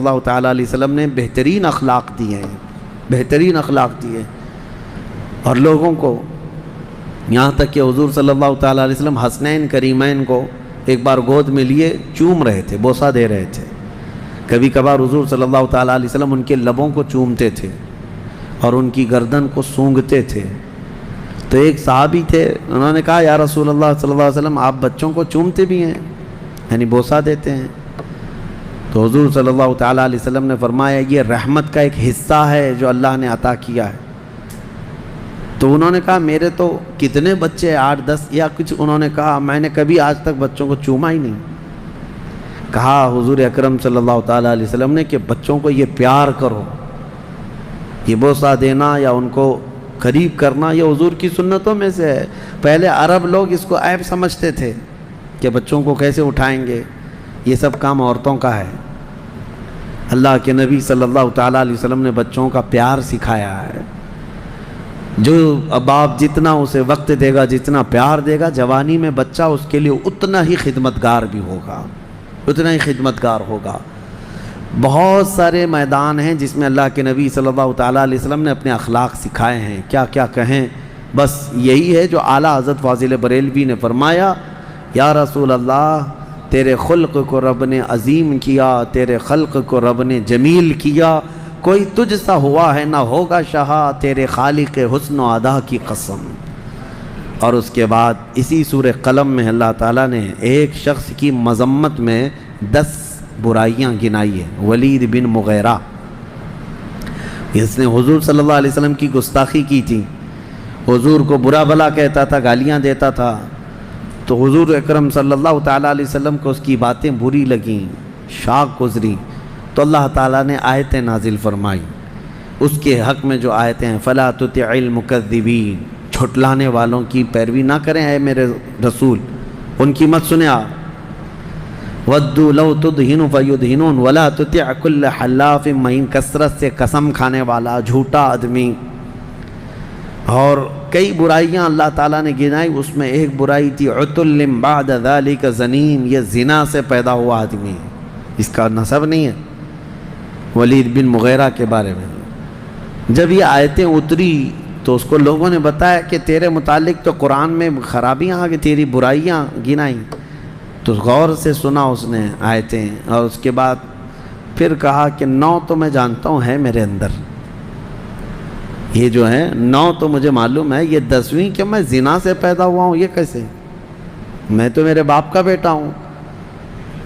اللہ تعالیٰ علیہ وسلم نے بہترین اخلاق دیے ہیں، بہترین اخلاق دیے، اور لوگوں کو یہاں تک کہ حضور صلی اللہ تعالیٰ علیہ وسلم حسنین کریمین کو ایک بار گود میں لیے چوم رہے تھے، بوسہ دے رہے تھے۔ کبھی کبھار حضور صلی اللہ تعالیٰ علیہ وسلم ان کے لبوں کو چومتے تھے اور ان کی گردن کو سونگھتے تھے۔ تو ایک صحابی تھے، انہوں نے کہا یا رسول اللہ صلی اللہ علیہ وسلم آپ بچوں کو چومتے بھی ہیں، یعنی بوسہ دیتے ہیں؟ تو حضور صلی اللہ تعالیٰ علیہ وسلم نے فرمایا یہ رحمت کا ایک حصہ ہے جو اللہ نے عطا کیا ہے۔ تو انہوں نے کہا میرے تو کتنے بچے 8-10 یا کچھ، انہوں نے کہا میں نے کبھی آج تک بچوں کو چوما ہی نہیں۔ کہا حضور اکرم صلی اللہ تعالیٰ علیہ وسلم نے کہ بچوں کو یہ پیار کرو، یہ بوسہ دینا یا ان کو قریب کرنا یہ حضور کی سنتوں میں سے ہے۔ پہلے عرب لوگ اس کو عیب سمجھتے تھے کہ بچوں کو کیسے اٹھائیں گے، یہ سب کام عورتوں کا ہے۔ اللہ کے نبی صلی اللہ تعالیٰ علیہ وسلم نے بچوں کا پیار سکھایا ہے۔ جو باپ جتنا اسے وقت دے گا، جتنا پیار دے گا، جوانی میں بچہ اس کے لیے اتنا ہی خدمتگار بھی ہوگا، اتنا ہی خدمتگار ہوگا۔ بہت سارے میدان ہیں جس میں اللہ کے نبی صلی اللہ تعالیٰ علیہ وسلم نے اپنے اخلاق سکھائے ہیں، کیا کیا کہیں، بس یہی ہے جو اعلیٰ حضرت فاضل بریلوی نے فرمایا یا رسول اللہ تیرے خلق کو رب نے عظیم کیا، تیرے خلق کو رب نے جمیل کیا، کوئی تجھ سا ہوا ہے نہ ہوگا شہا، تیرے خالق حسن و ادا کی قسم۔ اور اس کے بعد اسی سورہ قلم میں اللہ تعالیٰ نے ایک شخص کی مذمت میں 10 برائیاں گنائی ہیں، ولید بن مغیرہ، اس نے حضور صلی اللہ علیہ وسلم کی گستاخی کی تھی، حضور کو برا بھلا کہتا تھا، گالیاں دیتا تھا۔ تو حضور اکرم صلی اللہ تعالیٰ علیہ وسلم کو اس کی باتیں بری لگیں، شاق گزری، تو اللہ تعالیٰ نے آیتیں نازل فرمائی اس کے حق میں، جو آیتیں ہیں فَلَا تُطِعِ الْمُكَذِّبِينَ، جھٹلانے والوں کی پیروی نہ کریں اے میرے رسول، ان کی مت سنیں آپ۔ وَدُّوا لَوْ تُدْهِنُ فَيُدْهِنُونَ وَلَا تُطِعْ كُلَّ حَلَّافٍ مَّهِينٍ، کثرت سے قسم کھانے والا جھوٹا آدمی۔ اور کئی برائیاں اللہ تعالیٰ نے گنائی، اس میں ایک برائی تھی عُتُلٍ بَعْدَ ذَلِكَ زَنِيمٍ، یہ زنا سے پیدا ہوا آدمی، اس کا نسب نہیں ہے، ولید بن مغیرہ کے بارے میں۔ جب یہ آیتیں اتری تو اس کو لوگوں نے بتایا کہ تیرے متعلق تو قرآن میں خرابیاں آ گئی، تیری برائیاں گنائیں۔ تو غور سے سنا اس نے آیتیں، اور اس کے بعد پھر کہا کہ 9 تو میں جانتا ہوں ہے میرے اندر، یہ جو ہے 9 تو مجھے معلوم ہے، یہ 10ویں کہ میں زنا سے پیدا ہوا ہوں، یہ کیسے؟ میں تو میرے باپ کا بیٹا ہوں۔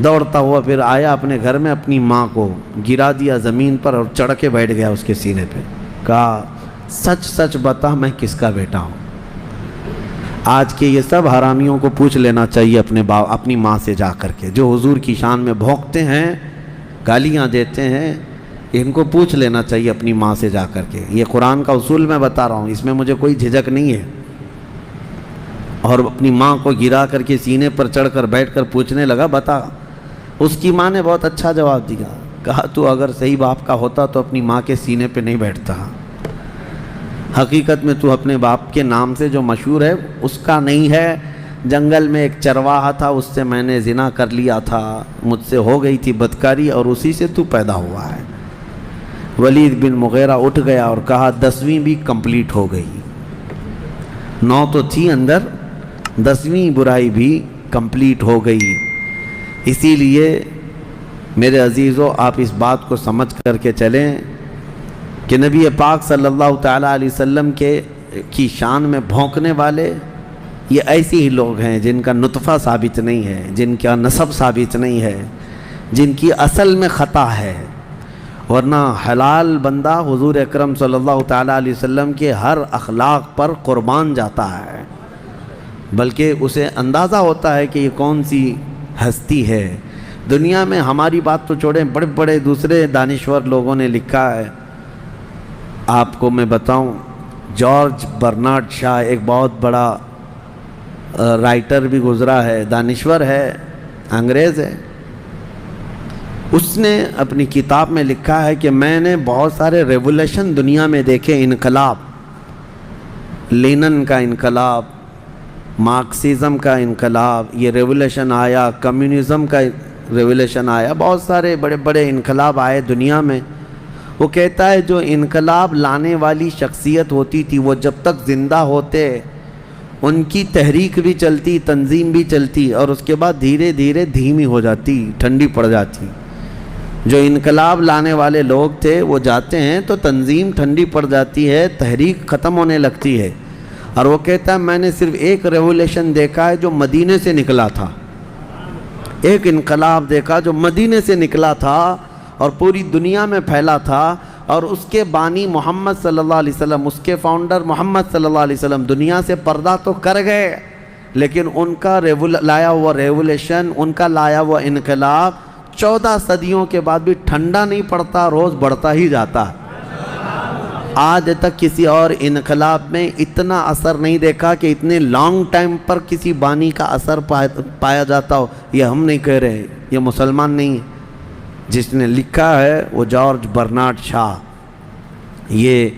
دوڑتا ہوا پھر آیا اپنے گھر میں، اپنی ماں کو گرا دیا زمین پر اور چڑھ کے بیٹھ گیا اس کے سینے پہ، کہا سچ سچ بتا میں کس کا بیٹا ہوں۔ آج کے یہ سب حرامیوں کو پوچھ لینا چاہیے اپنی ماں سے جا کر کے، جو حضور کی شان میں بھونکتے ہیں، گالیاں دیتے ہیں، ان کو پوچھ لینا چاہیے اپنی ماں سے جا کر کے۔ یہ قرآن کا اصول میں بتا رہا ہوں، اس میں مجھے کوئی جھجک نہیں ہے۔ اور اپنی ماں کو گرا کر کے سینے پر چڑھ کر بیٹھ کر پوچھنے لگا بتا۔ اس کی ماں نے بہت اچھا جواب دیا، کہا تو اگر صحیح باپ کا ہوتا تو اپنی ماں کے سینے پہ نہیں بیٹھتا، حقیقت میں تو اپنے باپ کے نام سے جو مشہور ہے اس کا نہیں ہے، جنگل میں ایک چرواہا تھا، اس سے میں نے زنا کر لیا تھا، مجھ سے ہو گئی تھی بدکاری اور اسی سے تو پیدا ہوا ہے۔ ولید بن مغیرہ اٹھ گیا اور کہا 10ویں بھی کمپلیٹ ہو گئی، 9 تو تھی اندر، 10ویں برائی بھی کمپلیٹ ہو گئی۔ اسی لیے میرے عزیزو آپ اس بات کو سمجھ کر کے چلیں کہ نبی پاک صلی اللہ تعالیٰ علیہ وسلم کی شان میں بھونکنے والے یہ ایسے ہی لوگ ہیں جن کا نطفہ ثابت نہیں ہے، جن کا نسب ثابت نہیں ہے، جن کی اصل میں خطا ہے۔ ورنہ حلال بندہ حضور اکرم صلی اللہ تعالیٰ علیہ وسلم کے ہر اخلاق پر قربان جاتا ہے، بلکہ اسے اندازہ ہوتا ہے کہ یہ کون سی ہستی ہے۔ دنیا میں ہماری بات تو چھوڑیں، بڑے بڑے دوسرے دانشور لوگوں نے لکھا ہے، آپ کو میں بتاؤں، جارج برنارڈ شاہ ایک بہت بڑا رائٹر بھی گزرا ہے، دانشور ہے، انگریز ہے، اس نے اپنی کتاب میں لکھا ہے کہ میں نے بہت سارے ریولیوشن دنیا میں دیکھے، انقلاب، لینن کا انقلاب، مارکسزم کا انقلاب، یہ ریولیوشن آیا، کمیونزم کا ریولیشن آیا، بہت سارے بڑے بڑے انقلاب آئے دنیا میں، وہ کہتا ہے جو انقلاب لانے والی شخصیت ہوتی تھی وہ جب تک زندہ ہوتے ان کی تحریک بھی چلتی، تنظیم بھی چلتی، اور اس کے بعد دھیرے دھیرے دھیمی ہو جاتی، ٹھنڈی پڑ جاتی۔ جو انقلاب لانے والے لوگ تھے وہ جاتے ہیں تو تنظیم ٹھنڈی پڑ جاتی ہے، تحریک ختم ہونے لگتی ہے۔ اور وہ کہتا ہے میں نے صرف ایک ریولیشن دیکھا ہے جو مدینے سے نکلا تھا، ایک انقلاب دیکھا جو مدینے سے نکلا تھا اور پوری دنیا میں پھیلا تھا، اور اس کے بانی محمد صلی اللہ علیہ وسلم، اس کے فاؤنڈر محمد صلی اللہ علیہ وسلم دنیا سے پردہ تو کر گئے، لیکن ان کا لایا ہوا ریولیشن، ان کا لایا ہوا انقلاب 14 صدیوں کے بعد بھی ٹھنڈا نہیں پڑتا، روز بڑھتا ہی جاتا۔ آج تک کسی اور انقلاب میں اتنا اثر نہیں دیکھا کہ اتنے لانگ ٹائم پر کسی بانی کا اثر پایا جاتا ہو۔ یہ ہم نہیں کہہ رہے، یہ مسلمان نہیں ہے، جس نے لکھا ہے وہ جارج برنارڈ شاہ، یہ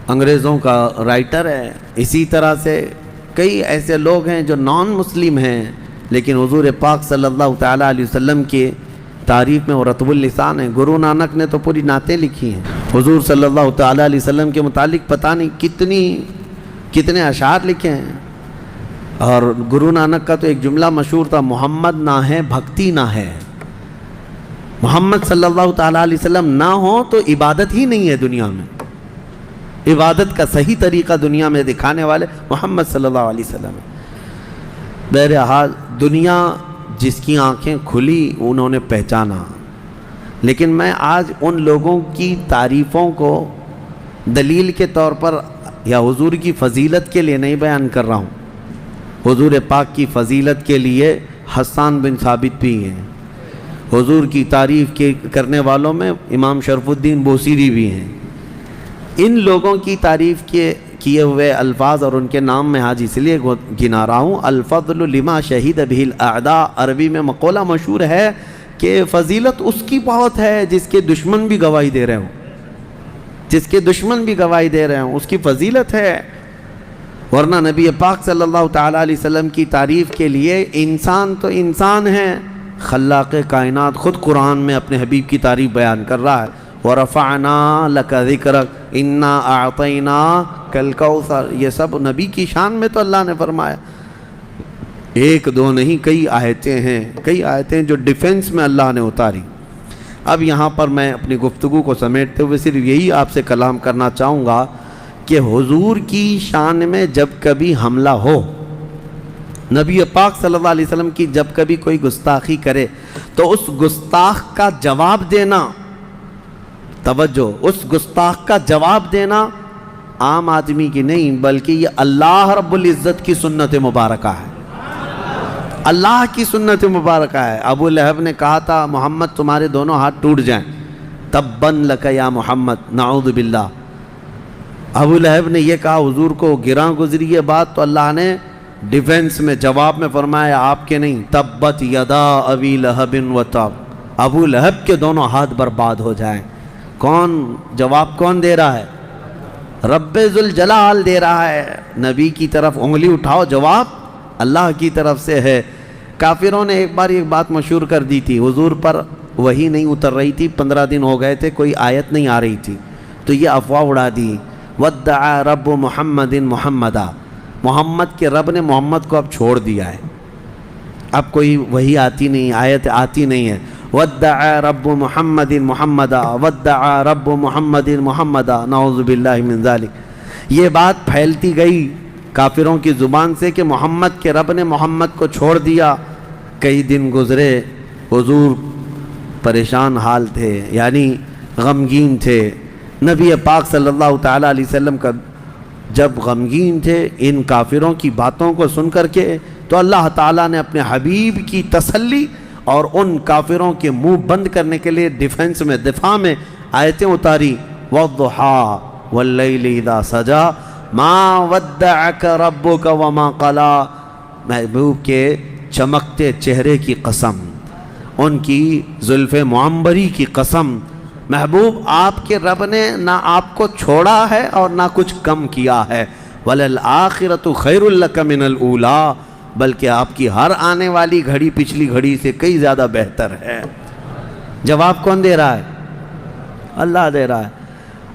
انگریزوں کا رائٹر ہے۔ اسی طرح سے کئی ایسے لوگ ہیں جو نان مسلم ہیں لیکن حضور پاک صلی اللہ تعالیٰ علیہ وسلم کی تعریف میں وہ رطب اللسان ہیں۔ گرو نانک نے تو پوری نعتیں لکھی ہیں حضور صلی اللہ تعالیٰ علیہ وسلم کے متعلق، پتہ نہیں کتنے اشعار لکھے ہیں۔ اور گرو نانک کا تو ایک جملہ مشہور تھا، محمد نہ ہے بھکتی نہ ہے۔ محمد صلی اللہ تعالیٰ علیہ وسلم نہ ہو تو عبادت ہی نہیں ہے دنیا میں، عبادت کا صحیح طریقہ دنیا میں دکھانے والے محمد صلی اللہ علیہ وسلم۔ بہرحال دنیا جس کی آنکھیں کھلی انہوں نے پہچانا، لیکن میں آج ان لوگوں کی تعریفوں کو دلیل کے طور پر یا حضور کی فضیلت کے لیے نہیں بیان کر رہا ہوں۔ حضور پاک کی فضیلت کے لیے حسان بن ثابت بھی ہیں، حضور کی تعریف کرنے والوں میں امام شرف الدین بوصیری بھی ہیں۔ ان لوگوں کی تعریف کیے ہوئے الفاظ اور ان کے نام میں آج اس لیے گنا رہا ہوں، الفضل لما شہید بہ الاعداء، عربی میں مقولہ مشہور ہے کہ فضیلت اس کی بہت ہے جس کے دشمن بھی گواہی دے رہے ہوں، جس کے دشمن بھی گواہی دے رہے ہوں اس کی فضیلت ہے۔ ورنہ نبی پاک صلی اللہ تعالیٰ علیہ وسلم کی تعریف کے لیے انسان تو انسان ہے، خلاق کائنات خود قرآن میں اپنے حبیب کی تعریف بیان کر رہا ہے، وَرَفَعْنَا لَكَ ذِكْرَكَ إِنَّا أَعْطَيْنَاكَ الْكَوْثَرَ، یہ سب نبی کی شان میں تو اللہ نے فرمایا۔ ایک دو نہیں، کئی آیتیں ہیں، کئی آیتیں جو ڈیفنس میں اللہ نے اتاری۔ اب یہاں پر میں اپنی گفتگو کو سمیٹتے ہوئے صرف یہی آپ سے کلام کرنا چاہوں گا کہ حضور کی شان میں جب کبھی حملہ ہو، نبی پاک صلی اللہ علیہ وسلم کی جب کبھی کوئی گستاخی کرے تو اس گستاخ کا جواب دینا، توجہ، اس گستاخ کا جواب دینا عام آدمی کی نہیں بلکہ یہ اللہ رب العزت کی سنت مبارکہ ہے، اللہ کی سنت مبارکہ ہے۔ ابو لہب نے کہا تھا محمد تمہارے دونوں ہاتھ ٹوٹ جائیں، تباً لک یا محمد، نعوذ باللہ۔ ابو لہب نے یہ کہا، حضور کو گراں گزری یہ بات تو اللہ نے ڈیفنس میں جواب میں فرمایا آپ کے نہیں، تبت یدا ابی لہب و تب، ابو لہب کے دونوں ہاتھ برباد ہو جائیں۔ کون جواب کون دے رہا ہے؟ رب ذوالجلال دے رہا ہے۔ نبی کی طرف انگلی اٹھاؤ، جواب اللہ کی طرف سے ہے۔ کافروں نے ایک بار ایک بات مشہور کر دی تھی، حضور پر وحی نہیں اتر رہی تھی، 15 دن ہو گئے تھے، کوئی آیت نہیں آ رہی تھی، تو یہ افواہ اڑا دی، وَدَّعَا رَبُّ مُحَمَّدٍ مُحَمَّدًا، محمد کے رب نے محمد کو اب چھوڑ دیا ہے، اب کوئی وحی آتی نہیں، آیت آتی نہیں ہے۔ وَدَّعَا رَبُّ مُحَمَّدٍ مُحَمَّدًا وَدَّعَا رَبُّ مُحَمَّدٍ مُحَمَّدًا، نعوذ باللہ من ذالک۔ یہ بات پھیلتی گئی کافروں کی زبان سے کہ محمد کے رب نے محمد کو چھوڑ دیا۔ کئی دن گزرے، حضور پریشان حال تھے، یعنی غمگین تھے۔ نبی پاک صلی اللہ تعالیٰ علیہ وسلم کا جب غمگین تھے ان کافروں کی باتوں کو سن کر کے، تو اللہ تعالیٰ نے اپنے حبیب کی تسلی اور ان کافروں کے منہ بند کرنے کے لیے ڈیفنس میں، دفاع میں آیتیں اتاری، وَالضُّحَىٰ وَاللَّيْلِ اِذَا سَجَىٰ مَا وَدَّعَكَ رَبُّكَ وَمَا قَلَىٰ، محبوب کے چمکتے چہرے کی قسم، ان کی زلف معمبری کی قسم، محبوب آپ کے رب نے نہ آپ کو چھوڑا ہے اور نہ کچھ کم کیا ہے۔ وَلَلْآخِرَةُ خَيْرٌ لَكَ مِنَ الْأُولَىٰ، بلکہ آپ کی ہر آنے والی گھڑی پچھلی گھڑی سے کئی زیادہ بہتر ہے۔ جواب کون دے رہا ہے؟ اللہ دے رہا ہے۔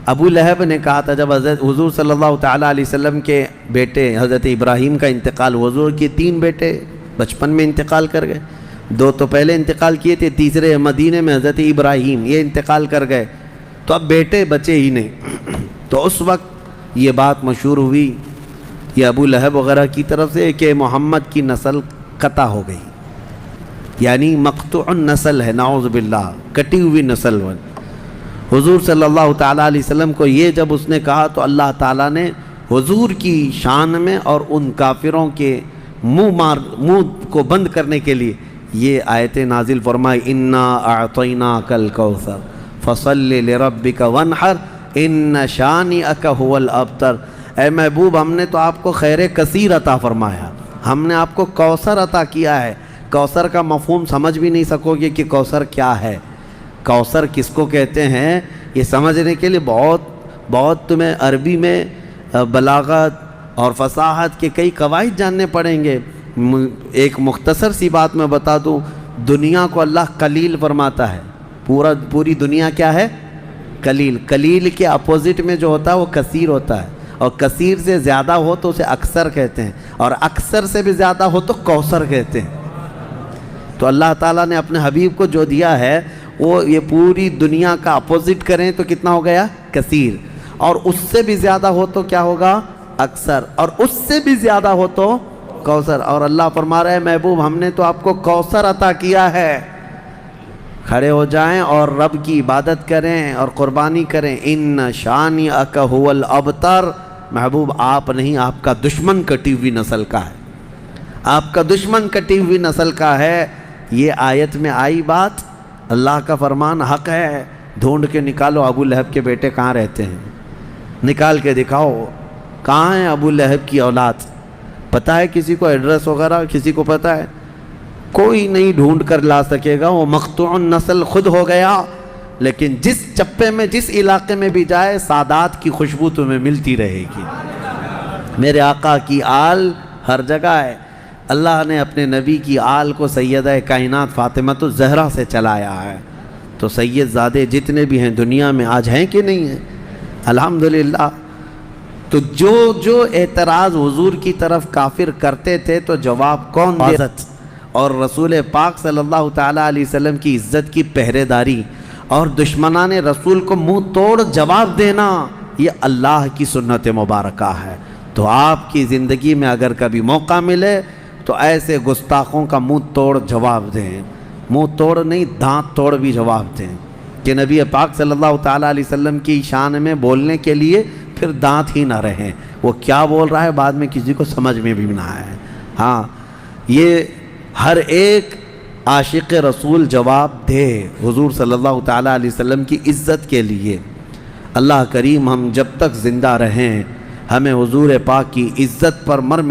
ابو لہب نے کہا تھا جب حضور صلی اللہ تعالیٰ علیہ وسلم کے بیٹے حضرت ابراہیم کا انتقال، حضور کے 3 بیٹے بچپن میں انتقال کر گئے، 2 تو پہلے انتقال کیے تھے، تیسرے مدینے میں حضرت ابراہیم یہ انتقال کر گئے، تو اب بیٹے بچے ہی نہیں۔ تو اس وقت یہ بات مشہور ہوئی یہ ابو لہب وغیرہ کی طرف سے کہ محمد کی نسل قطع ہو گئی، یعنی مقطوع نسل ہے، نعوذ باللہ، کٹی ہوئی نسل۔ حضور صلی اللہ تعالیٰ علیہ وسلم کو یہ جب اس نے کہا تو اللہ تعالیٰ نے حضور کی شان میں اور ان کافروں کے منہ کو بند کرنے کے لیے یہ آیتیں نازل فرمائی، انا اعطیناک الکوثر فصل لربک وانحر ان شانئک هو الابتر۔ اے محبوب، ہم نے تو آپ کو خیر کثیر عطا فرمایا، ہم نے آپ کو کوثر عطا کیا ہے۔ کوثر کا مفہوم سمجھ بھی نہیں سکو گے کہ کوثر کیا ہے، کوثر کس کو کہتے ہیں، یہ سمجھنے کے لیے بہت تمہیں عربی میں بلاغت اور فصاحت کے کئی قواعد جاننے پڑیں گے۔ ایک مختصر سی بات میں بتا دوں، دنیا کو اللہ قلیل فرماتا ہے، پوری دنیا کیا ہے؟ قلیل۔ قلیل کے اپوزٹ میں جو ہوتا ہے وہ کثیر ہوتا ہے، اور کثیر سے زیادہ ہو تو اسے اکثر کہتے ہیں، اور اکثر سے بھی زیادہ ہو تو کوثر کہتے ہیں۔ تو اللہ تعالیٰ نے اپنے حبیب کو جو دیا ہے وہ یہ پوری دنیا کا اپوزٹ کریں تو کتنا ہو گیا؟ کثیر، اور اس سے بھی زیادہ ہو تو کیا ہوگا؟ اکثر، اور اس سے بھی زیادہ ہو تو کوثر۔ اور اللہ فرما رہا ہے محبوب ہم نے تو آپ کو کوثر عطا کیا ہے۔ کھڑے ہو جائیں اور رب کی عبادت کریں اور قربانی کریں۔ ان شانئک هو الابتر، محبوب آپ نہیں، آپ کا دشمن کٹی ہوئی نسل کا ہے، آپ کا دشمن کٹی ہوئی نسل کا ہے۔ یہ آیت میں آئی بات، اللہ کا فرمان حق ہے۔ ڈھونڈ کے نکالو ابو لہب کے بیٹے کہاں رہتے ہیں، نکال کے دکھاؤ کہاں ہیں ابو لہب کی اولاد۔ پتہ ہے کسی کو ایڈریس وغیرہ؟ کسی کو پتہ ہے؟ کوئی نہیں ڈھونڈ کر لا سکے گا، وہ مقطوع نسل خود ہو گیا۔ لیکن جس چپے میں جس علاقے میں بھی جائے سادات کی خوشبو تمہیں ملتی رہے گی۔ میرے آقا کی آل ہر جگہ ہے۔ اللہ نے اپنے نبی کی آل کو سیدہ کائنات فاطمۃ الزہرا سے چلایا ہے، تو سید زادے جتنے بھی ہیں دنیا میں آج ہیں کہ نہیں ہیں؟ الحمدللہ۔ تو جو اعتراض حضور کی طرف کافر کرتے تھے تو جواب کون دے؟ اور رسول پاک صلی اللہ تعالیٰ علیہ وسلم کی عزت کی پہرے داری اور دشمنان رسول کو منہ توڑ جواب دینا، یہ اللہ کی سنت مبارکہ ہے۔ تو آپ کی زندگی میں اگر کبھی موقع ملے تو ایسے گستاخوں کا منہ توڑ جواب دیں، منہ توڑ نہیں دانت توڑ بھی جواب دیں، کہ نبی پاک صلی اللہ تعالیٰ علیہ وسلم کی شان میں بولنے کے لیے پھر دانت ہی نہ رہیں، وہ کیا بول رہا ہے بعد میں کسی کو سمجھ میں بھی نہ آئے۔ ہاں، یہ ہر ایک عاشق رسول جواب دے حضور صلی اللہ تعالیٰ علیہ وسلم کی عزت کے لیے۔ اللہ کریم ہم جب تک زندہ رہیں ہمیں حضور پاک کی عزت پر مر